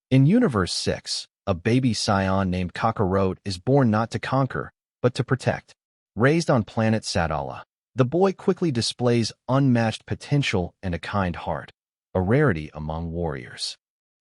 In Universe 6, a baby Saiyan named Kakarot is born not to conquer, but to protect. Raised on planet Sadala, the boy quickly displays unmatched potential and a kind heart, a rarity among warriors.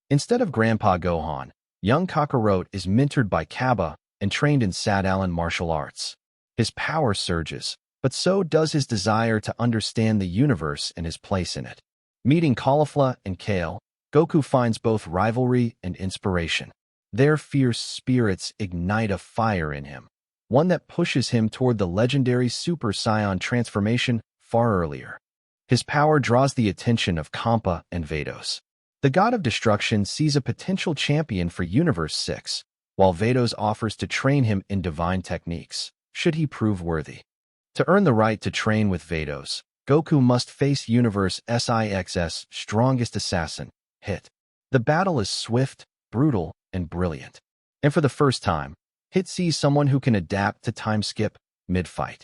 Instead of Grandpa Gohan, young Kakarot is mentored by Kaba and trained in Sadalan martial arts. His power surges, but so does his desire to understand the universe and his place in it. Meeting Caulifla and Kale, Goku finds both rivalry and inspiration. Their fierce spirits ignite a fire in him, one that pushes him toward the legendary Super Saiyan transformation far earlier. His power draws the attention of Kampa and Vados. The god of destruction sees a potential champion for Universe 6, while Vados offers to train him in divine techniques, should he prove worthy. To earn the right to train with Vados, Goku must face Universe Six's strongest assassin, Hit. The battle is swift, brutal, and brilliant. And for the first time, Hit sees someone who can adapt to time skip mid-fight.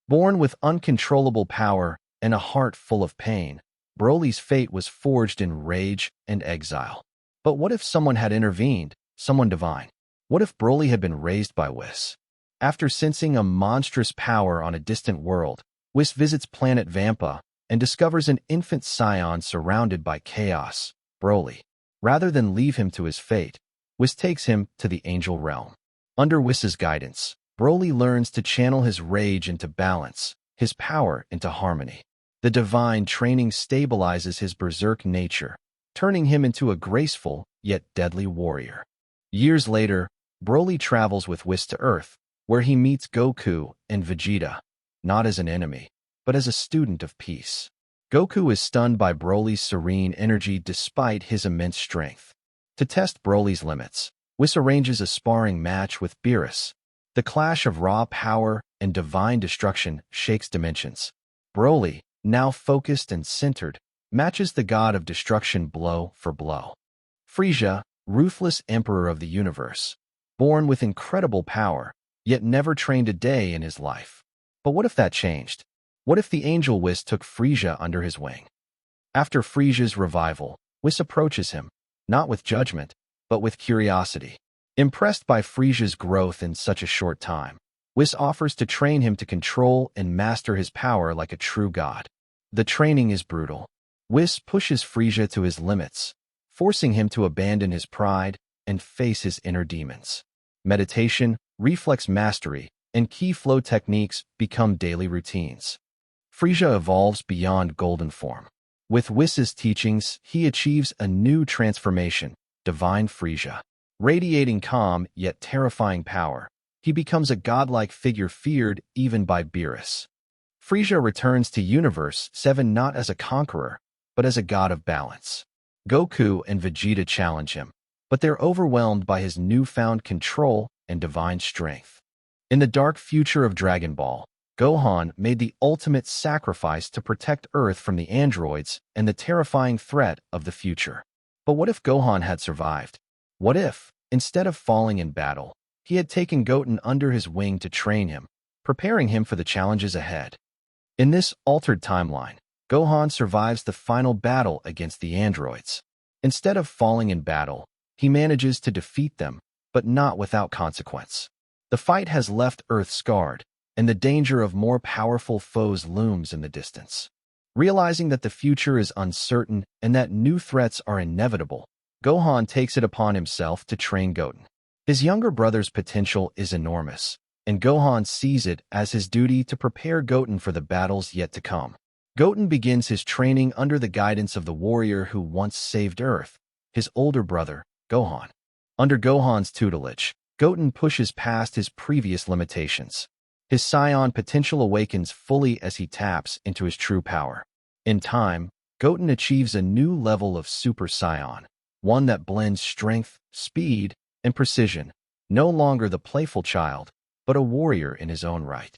Born with uncontrollable power and a heart full of pain, Broly's fate was forged in rage and exile. But what if someone had intervened, someone divine? What if Broly had been raised by Whis? After sensing a monstrous power on a distant world, Whis visits planet Vampa and discovers an infant Saiyan surrounded by chaos, Broly. Rather than leave him to his fate, Whis takes him to the angel realm. Under Whis's guidance, Broly learns to channel his rage into balance, his power into harmony. The divine training stabilizes his berserk nature, turning him into a graceful yet deadly warrior. Years later, Broly travels with Whis to Earth, where he meets Goku and Vegeta, not as an enemy, but as a student of peace. Goku is stunned by Broly's serene energy despite his immense strength. To test Broly's limits, Whis arranges a sparring match with Beerus. The clash of raw power and divine destruction shakes dimensions. Broly, now focused and centered, matches the god of destruction blow for blow. Frieza, ruthless emperor of the universe, born with incredible power, yet never trained a day in his life. But what if that changed? What if the angel Whis took Frieza under his wing? After Frieza's revival, Whis approaches him, not with judgment, but with curiosity. Impressed by Frieza's growth in such a short time, Whis offers to train him to control and master his power like a true god. The training is brutal. Whis pushes Frieza to his limits, forcing him to abandon his pride and face his inner demons. Meditation, reflex mastery, and key flow techniques become daily routines. Frieza evolves beyond golden form. With Whis's teachings, he achieves a new transformation, Divine Frieza. Radiating calm yet terrifying power, he becomes a godlike figure feared even by Beerus. Frieza returns to Universe 7 not as a conqueror, but as a god of balance. Goku and Vegeta challenge him, but they're overwhelmed by his newfound control and divine strength. In the dark future of Dragon Ball, Gohan made the ultimate sacrifice to protect Earth from the androids and the terrifying threat of the future. But what if Gohan had survived? What if, instead of falling in battle, he had taken Goten under his wing to train him, preparing him for the challenges ahead? In this altered timeline, Gohan survives the final battle against the androids. Instead of falling in battle, he manages to defeat them, but not without consequence. The fight has left Earth scarred, and the danger of more powerful foes looms in the distance. Realizing that the future is uncertain and that new threats are inevitable, Gohan takes it upon himself to train Goten. His younger brother's potential is enormous, and Gohan sees it as his duty to prepare Goten for the battles yet to come. Goten begins his training under the guidance of the warrior who once saved Earth, his older brother, Gohan. Under Gohan's tutelage, Goten pushes past his previous limitations. His Saiyan potential awakens fully as he taps into his true power. In time, Goten achieves a new level of Super Saiyan, one that blends strength, speed, and precision, no longer the playful child, but a warrior in his own right.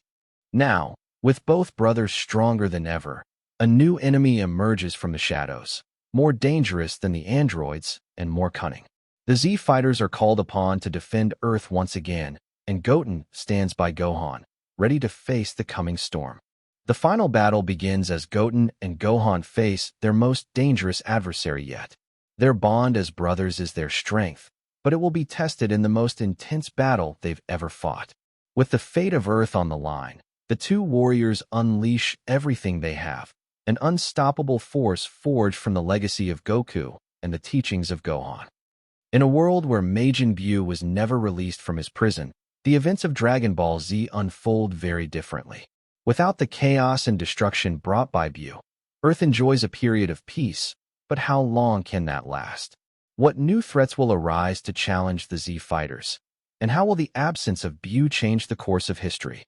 Now, with both brothers stronger than ever, a new enemy emerges from the shadows, more dangerous than the androids and more cunning. The Z fighters are called upon to defend Earth once again, and Goten stands by Gohan, ready to face the coming storm. The final battle begins as Goten and Gohan face their most dangerous adversary yet. Their bond as brothers is their strength, but it will be tested in the most intense battle they've ever fought. With the fate of Earth on the line, the two warriors unleash everything they have, an unstoppable force forged from the legacy of Goku and the teachings of Gohan. In a world where Majin Buu was never released from his prison, the events of Dragon Ball Z unfold very differently. Without the chaos and destruction brought by Buu, Earth enjoys a period of peace, but how long can that last? What new threats will arise to challenge the Z fighters? And how will the absence of Buu change the course of history?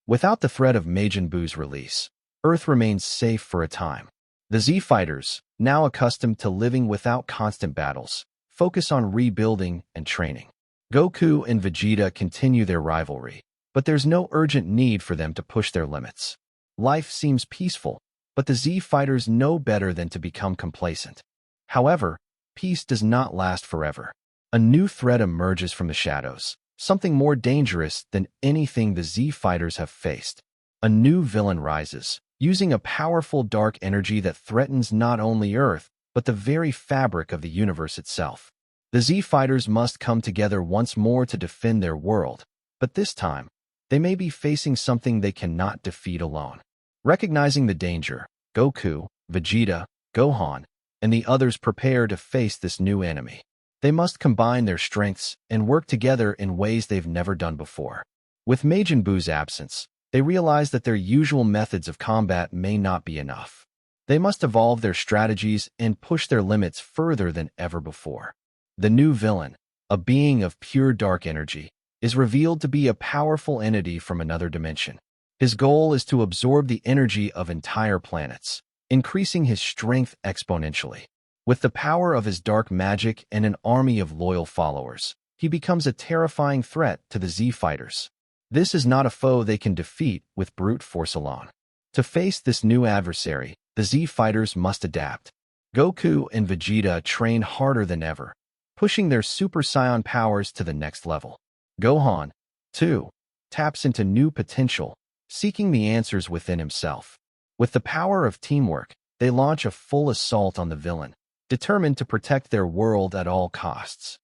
Without the threat of Majin Buu's release, Earth remains safe for a time. The Z fighters, now accustomed to living without constant battles, focus on rebuilding and training. Goku and Vegeta continue their rivalry, but there's no urgent need for them to push their limits. Life seems peaceful, but the Z fighters know better than to become complacent. However, peace does not last forever. A new threat emerges from the shadows, something more dangerous than anything the Z fighters have faced. A new villain rises, using a powerful dark energy that threatens not only Earth, but the very fabric of the universe itself. The Z fighters must come together once more to defend their world, but this time, they may be facing something they cannot defeat alone. Recognizing the danger, Goku, Vegeta, Gohan, and the others prepare to face this new enemy. They must combine their strengths and work together in ways they've never done before. With Majin Buu's absence, they realize that their usual methods of combat may not be enough. They must evolve their strategies and push their limits further than ever before. The new villain, a being of pure dark energy, is revealed to be a powerful entity from another dimension. His goal is to absorb the energy of entire planets, increasing his strength exponentially. With the power of his dark magic and an army of loyal followers, he becomes a terrifying threat to the Z fighters. This is not a foe they can defeat with brute force alone. To face this new adversary, the Z fighters must adapt. Goku and Vegeta train harder than ever, pushing their Super Saiyan powers to the next level. Gohan, too, taps into new potential, seeking the answers within himself. With the power of teamwork, they launch a full assault on the villain, determined to protect their world at all costs.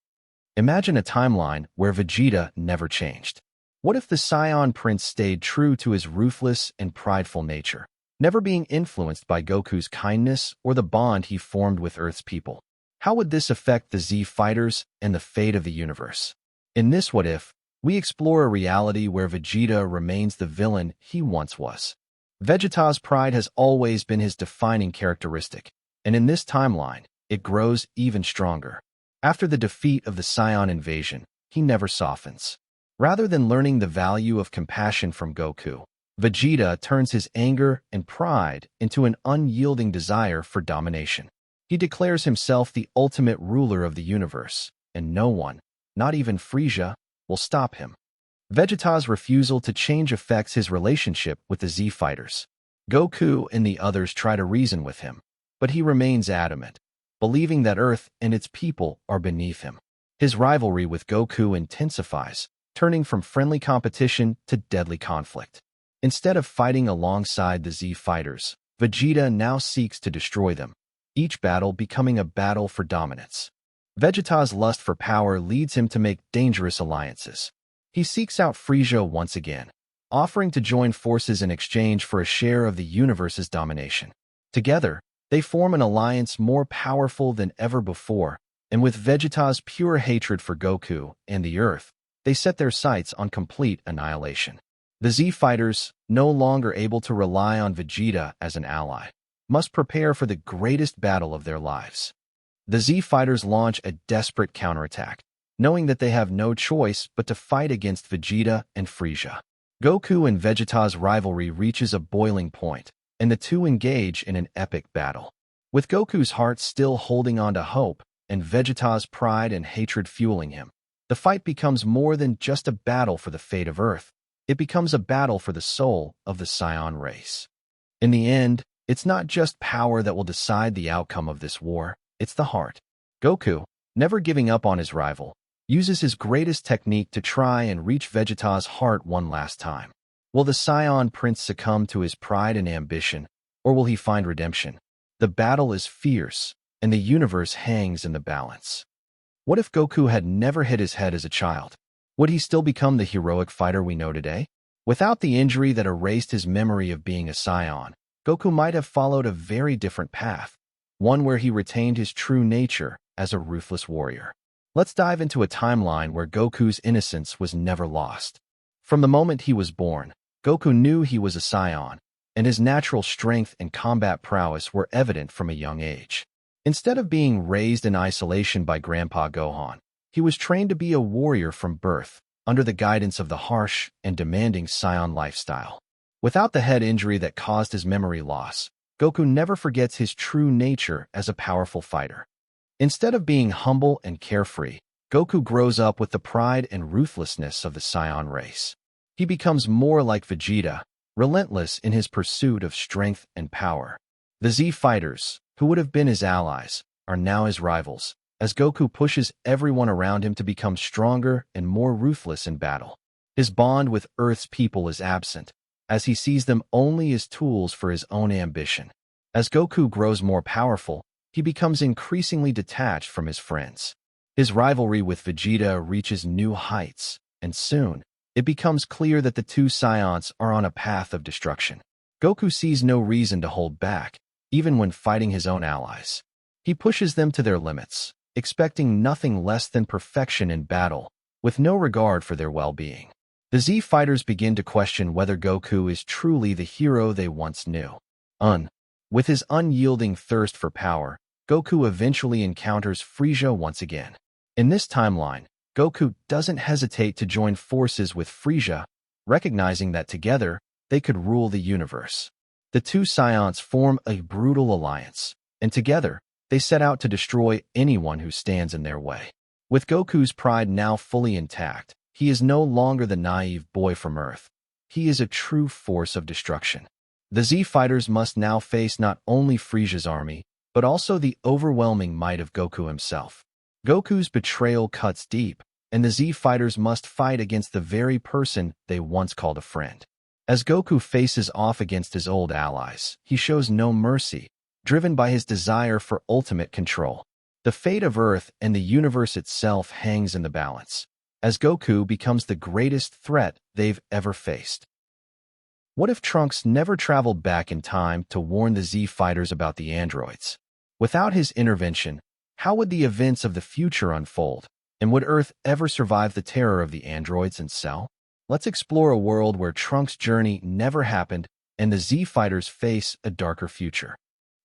Imagine a timeline where Vegeta never changed. What if the Saiyan Prince stayed true to his ruthless and prideful nature, never being influenced by Goku's kindness or the bond he formed with Earth's people? How would this affect the Z fighters and the fate of the universe? In this What If, we explore a reality where Vegeta remains the villain he once was. Vegeta's pride has always been his defining characteristic, and in this timeline, it grows even stronger. After the defeat of the Saiyan invasion, he never softens. Rather than learning the value of compassion from Goku, Vegeta turns his anger and pride into an unyielding desire for domination. He declares himself the ultimate ruler of the universe, and no one, not even Frieza, will stop him. Vegeta's refusal to change affects his relationship with the Z fighters. Goku and the others try to reason with him, but he remains adamant, believing that Earth and its people are beneath him. His rivalry with Goku intensifies, turning from friendly competition to deadly conflict. Instead of fighting alongside the Z fighters, Vegeta now seeks to destroy them, each battle becoming a battle for dominance. Vegeta's lust for power leads him to make dangerous alliances. He seeks out Frieza once again, offering to join forces in exchange for a share of the universe's domination. Together, they form an alliance more powerful than ever before, and with Vegeta's pure hatred for Goku and the Earth, they set their sights on complete annihilation. The Z fighters, no longer able to rely on Vegeta as an ally, must prepare for the greatest battle of their lives. The Z fighters launch a desperate counterattack, knowing that they have no choice but to fight against Vegeta and Frieza. Goku and Vegeta's rivalry reaches a boiling point, and the two engage in an epic battle. With Goku's heart still holding on to hope, and Vegeta's pride and hatred fueling him, the fight becomes more than just a battle for the fate of Earth. It becomes a battle for the soul of the Saiyan race. In the end, it's not just power that will decide the outcome of this war, it's the heart. Goku, never giving up on his rival, uses his greatest technique to try and reach Vegeta's heart one last time. Will the Saiyan Prince succumb to his pride and ambition, or will he find redemption? The battle is fierce, and the universe hangs in the balance. What if Goku had never hit his head as a child? Would he still become the heroic fighter we know today? Without the injury that erased his memory of being a Saiyan, Goku might have followed a very different path, one where he retained his true nature as a ruthless warrior. Let's dive into a timeline where Goku's innocence was never lost. From the moment he was born, Goku knew he was a Saiyan, and his natural strength and combat prowess were evident from a young age. Instead of being raised in isolation by Grandpa Gohan, he was trained to be a warrior from birth, under the guidance of the harsh and demanding Saiyan lifestyle. Without the head injury that caused his memory loss, Goku never forgets his true nature as a powerful fighter. Instead of being humble and carefree, Goku grows up with the pride and ruthlessness of the Saiyan race. He becomes more like Vegeta, relentless in his pursuit of strength and power. The Z fighters, who would have been his allies, are now his rivals, as Goku pushes everyone around him to become stronger and more ruthless in battle. His bond with Earth's people is absent, as he sees them only as tools for his own ambition. As Goku grows more powerful, he becomes increasingly detached from his friends. His rivalry with Vegeta reaches new heights, and soon, it becomes clear that the two Saiyans are on a path of destruction. Goku sees no reason to hold back, even when fighting his own allies. He pushes them to their limits, expecting nothing less than perfection in battle, with no regard for their well-being. The Z fighters begin to question whether Goku is truly the hero they once knew. With his unyielding thirst for power, Goku eventually encounters Frieza once again. In this timeline, Goku doesn't hesitate to join forces with Frieza, recognizing that together, they could rule the universe. The two Saiyans form a brutal alliance, and together, they set out to destroy anyone who stands in their way. With Goku's pride now fully intact, he is no longer the naive boy from Earth. He is a true force of destruction. The Z fighters must now face not only Frieza's army, but also the overwhelming might of Goku himself. Goku's betrayal cuts deep, and the Z fighters must fight against the very person they once called a friend. As Goku faces off against his old allies, he shows no mercy, driven by his desire for ultimate control. The fate of Earth and the universe itself hangs in the balance, as Goku becomes the greatest threat they've ever faced. What if Trunks never traveled back in time to warn the Z fighters about the androids? Without his intervention, how would the events of the future unfold, and would Earth ever survive the terror of the androids and Cell? Let's explore a world where Trunks' journey never happened and the Z fighters face a darker future.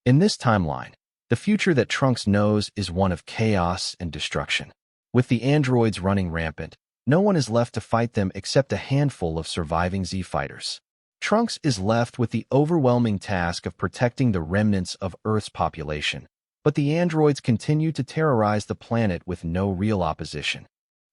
In this timeline, the future that Trunks knows is one of chaos and destruction. With the androids running rampant, no one is left to fight them except a handful of surviving Z fighters. Trunks is left with the overwhelming task of protecting the remnants of Earth's population, but the androids continue to terrorize the planet with no real opposition.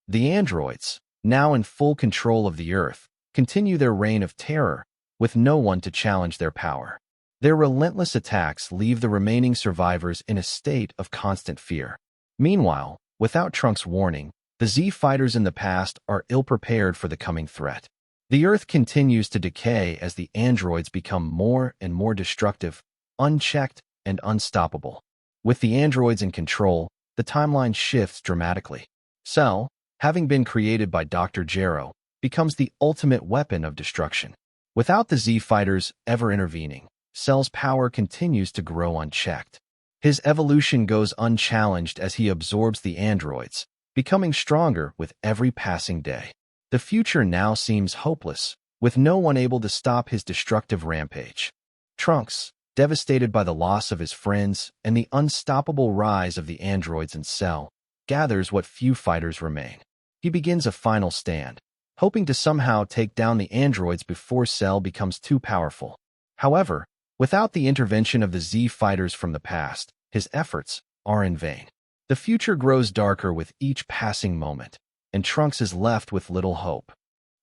The androids, now in full control of the Earth, continue their reign of terror, with no one to challenge their power. Their relentless attacks leave the remaining survivors in a state of constant fear. Meanwhile, without Trunks' warning, the Z fighters in the past are ill-prepared for the coming threat. The Earth continues to decay as the androids become more and more destructive, unchecked, and unstoppable. With the androids in control, the timeline shifts dramatically. Cell, having been created by Dr. Gero, becomes the ultimate weapon of destruction. Without the Z fighters ever intervening, Cell's power continues to grow unchecked. His evolution goes unchallenged as he absorbs the androids, becoming stronger with every passing day. The future now seems hopeless, with no one able to stop his destructive rampage. Trunks, devastated by the loss of his friends and the unstoppable rise of the androids in Cell, gathers what few fighters remain. He begins a final stand, hoping to somehow take down the androids before Cell becomes too powerful. However, without the intervention of the Z fighters from the past, his efforts are in vain. The future grows darker with each passing moment, and Trunks is left with little hope.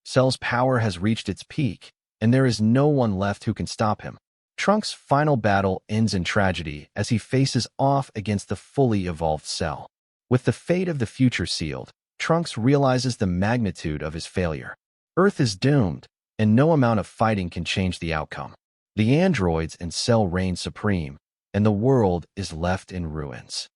Cell's power has reached its peak, and there is no one left who can stop him. Trunks' final battle ends in tragedy as he faces off against the fully evolved Cell. With the fate of the future sealed, Trunks realizes the magnitude of his failure. Earth is doomed, and no amount of fighting can change the outcome. The androids and Cell reign supreme, and the world is left in ruins.